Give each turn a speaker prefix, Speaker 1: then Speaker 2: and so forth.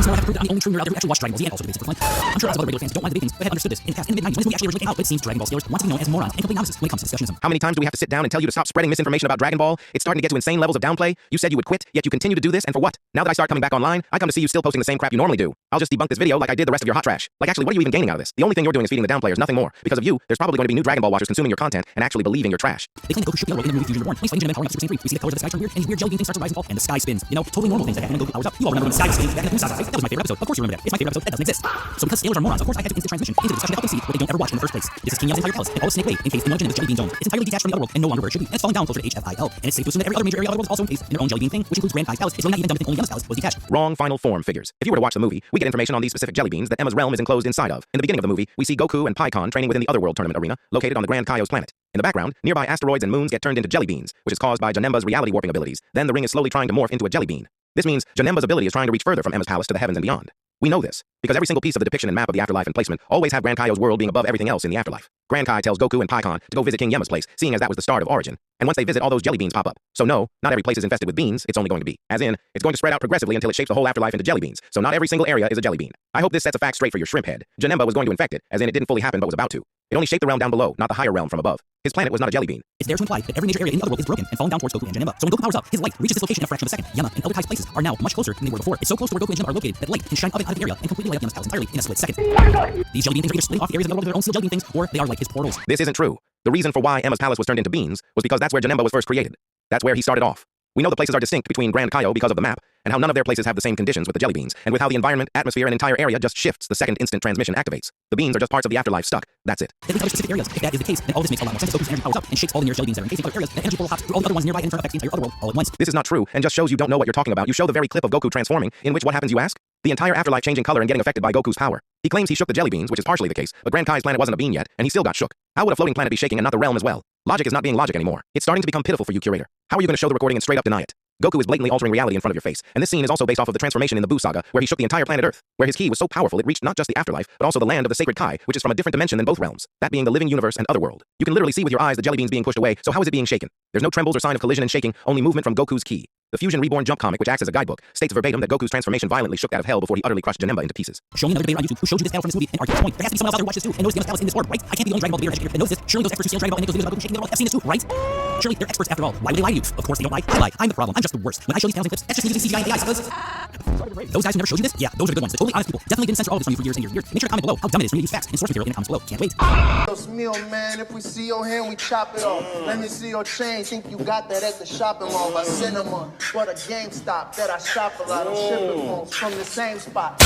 Speaker 1: Once more, I have to prove that I'm the only true nerd out there who actually watched Dragon Ball Z and also debates it for fun. I'm sure lots of other regular fans don't want to debate things, but had understood this in the past. In the mid-90s, when this movie actually originally came out, it seems Dragon Ball scholars want to be known as morons and complete novices when it comes to discussionism.
Speaker 2: How many times do we have to sit down and tell you to stop spreading misinformation about Dragon Ball? It's starting to get to insane levels of downplay. You said you would quit, yet you continue to do this, and for what? Now that I start coming back online, I come to see you still posting the same crap you normally do. I'll just debunk this video like I did the rest of your hot trash. Like, actually, what are you even gaining out of this? The only thing you're doing is feeding the downplayers, nothing more. Because of you, there's probably going to be new Dragon Ball watchers consuming your content and actually believing your trash.
Speaker 1: They claim that Goku should be Otherworld in the movie Fusion Reborn. When he's fighting Jiren powering up Super Saiyan 3, we see the colors of the sky turn weird, and his weird jelly bean thing starts to rise and fall, and the sky spins. You know, totally normal things that happen when Goku powers up. You all remember when the sky was spinning back in the Buu saga, right? That was my favorite episode. Of course you remember that. It's my favorite episode. That doesn't exist. So because sailors are morons, of course I had to instant transition into the discussion to help them see what they don't ever watch in the first place. This is King Yell's entire palace, and all of Snake Way, encased in one jelly bean dome. It's entirely detached from the Otherworld and no longer where it should be. And it's falling down closer to HFIL. And it's safe to assume that every other major area of Otherworld is also encased in their own jelly bean thing, which includes Grand Kai's palace. It's really not even done to think only Emma's palace was detached.
Speaker 2: Wrong final form figures. If you were to watch the movie, we get information on these specific jelly beans that Emma's realm is enclosed inside of. In the beginning of the movie, we see Goku and Pikkon training within the Otherworld tournament arena, located on the Grand Kaio's planet. In the background, nearby asteroids and moons get turned into jelly beans, which is caused by Janemba's reality warping abilities. Then the ring is slowly trying to morph into a jelly bean. This means Janemba's ability is trying to reach further from Emma's palace to the heavens and beyond. We know this, because every single piece of the depiction and map of the afterlife and placement always have Grand Kaio's world being above everything else in the afterlife. Grand Kai tells Goku and Pikkon to go visit King Yemma's place, seeing as that was the start of origin. And once they visit, all those jelly beans pop up. So no, not every place is infested with beans, it's only going to be. As in, it's going to spread out progressively until it shapes the whole afterlife into jelly beans. So not every single area is a jelly bean. I hope this sets a fact straight for your shrimp head. Janemba was going to infect it, as in it didn't fully happen but was about to. It only shaped the realm down below, not the higher realm from above. His planet was not a jelly bean.
Speaker 1: It's there to imply that every major area in the Otherworld is broken and falling down towards Goku and Janemba. So when Goku powers up, his light reaches this location in a fraction of a second. Yemma and Elder Kai's places are now much closer than they were before. It's so close to where Goku and Janemba are located that light can shine up and out of the area and completely light up Yemma's palace entirely in a split second. These jelly bean things are either splitting off the areas of the Otherworld of their own steel jelly bean things, or they are like his portals.
Speaker 2: This isn't true. The reason for why Emma's palace was turned into beans was because that's where Janemba was first created. That's where he started off. We know the places are distinct between Grand Kaio because of the map, and how none of their places have the same conditions with the jelly beans, and with how the environment, atmosphere, and entire area just shifts the second instant transmission activates. The beans are just parts of the afterlife stuck. That's it.
Speaker 1: Then we cover specific areas. If that is the case, then all this makes a lot more sense. Goku's energy powers up and shakes all the nearest jelly beans that are encasing other areas. The energy portal hops through all the other ones nearby and in turn affects the entire Otherworld all at once.
Speaker 2: This is not true, and just shows you don't know what you're talking about. You show the very clip of Goku transforming, in which what happens, you ask? The entire afterlife changing color and getting affected by Goku's power. He claims he shook the jelly beans, which is partially the case, but Grand Kai's planet wasn't a bean yet, and he still got shook. How would a floating planet be shaking and not the realm as well? Logic is not being logic anymore. It's starting to become pitiful for you, curator. How are you going to show the recording and straight up deny it? Goku is blatantly altering reality in front of your face, and this scene is also based off of the transformation in the Buu saga, where he shook the entire planet Earth, where his ki was so powerful it reached not just the afterlife, but also the land of the sacred Kai, which is from a different dimension than both realms, that being the living universe and Otherworld. You can literally see with your eyes the jelly beans being pushed away, so how is it being shaken? There's no trembles or sign of collision and shaking, only movement from Goku's ki. The Fusion Reborn Jump comic, which acts as a guidebook, states verbatim that Goku's transformation violently shook out of hell before he utterly crushed Janemba into pieces.
Speaker 1: Show me another debater on YouTube who showed you this panel from this movie and argued this point. There has to be someone else out there who watched this too and knows Yemma's palace in this orb, right? I can't be the only Dragon Ball debater educator that knows this. Surely those experts who steal Dragon Ball and make those videos about Goku shaking the world have seen this too, right? Surely they're experts after all. Why would they lie to you? Of course they don't lie. I lie. I'm the problem. I'm just the worst. When I show these panels and clips, that's just me using CGI and AI. Those guys who never showed you this? Yeah, those are the good ones. The totally honest people. Definitely didn't censor all of this from you for years and years and years. Make sure to comment below how dumb it is for me to use facts and source material in the comments below. Can't wait.
Speaker 3: Those meal, man, if we see your hand, we chop it off. Let me see your chain. Think you got that at the shopping mall by Cinema. But a GameStop that I shop a lot of shipping phones from the same spot.